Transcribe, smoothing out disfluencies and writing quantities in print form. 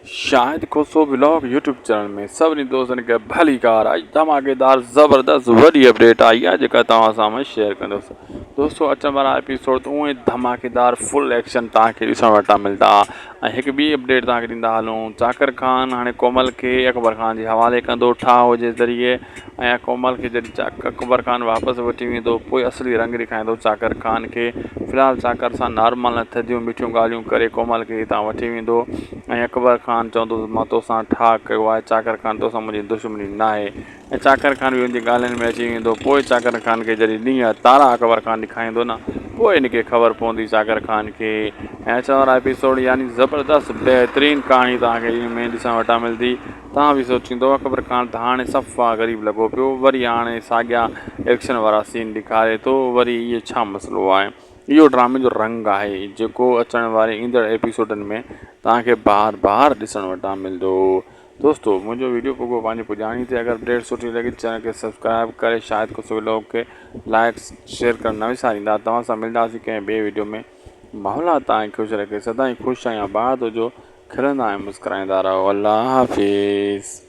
शाहिद खुशो blog YouTube channel में सभी दोस्तों के भली कार आई धमाकेदार ज़बरदस्त वही अपडेट आई है जेका तव्हां सां शेयर कंदुसि। दोस्तों अचण वारा एपिसोड तो उहे धमाकेदार फुल एक्शन तव्हांखे ॾिसण वटां मिलंदा ऐं हिकु ॿी अपडेट तव्हांखे ॾींदा हलूं। चाकर खान हाणे कोमल खे अकबर खान जे हवाले कंदो ठाह जे ज़रिए ऐं कोमल खे जॾहिं अकबर खान वापसि वठी वेंदो पोइ असली रंग ॾेखारींदो चाकर खान खे। फ़िलहालु चाकर सां नॉर्मल थधियूं मिठियूं ॻाल्हियूं करे कोमल खे हितां वठी वेंदो ऐं अकबर खान चवंदो मां तोसां ठाह कयो आहे। चाकर खान तोसां मुंहिंजी दुश्मनी न आहे ऐं चाकर खान बि हुनजी ॻाल्हियुनि में अची वेंदो। पोइ चाकर खान खे जॾहिं ॾींहं तारा अकबर खान ॾेखारींदो न पोइ हिनखे ख़बर पवंदी चाकर खान खे। ऐं अचण वारा एपिसोड यानी ज़बरदस्त बहितरीनु कहाणी तव्हांखे इन में ॾिसण वटां मिलंदी। तव्हां बि सोचींदो अकबर खान त हाणे सफ़ा ग़रीब लॻो पियो, वरी हाणे साॻिया एक्शन वारा सीन ॾेखारे थो, वरी इहो छा मसइलो आहे। इहो ड्रामे जो रंग आहे जेको अचण वारे ईंदड़ एपिसोडनि में तव्हांखे बार बार ॾिसण वटां मिलंदो। दोस्तों मुंहिंजो वीडियो पोइ पंहिंजी पुॼाणी ते अगरि अपडेट सुठी लॻी चैनल खे सब्सक्राइब करे शाहिद खुशो व्लॉग खे लाइक शेयर करणु न विसारींदा। तव्हां सां मिलंदासीं कंहिं ॿिए वीडियो में। माहौल तव्हांखे ख़ुशि रखे, सदाईं ख़ुशि ऐं आबाद हुजो, खिलंदा ऐं मुस्कुराईंदा रहो। अल्लाह हाफ़िज़।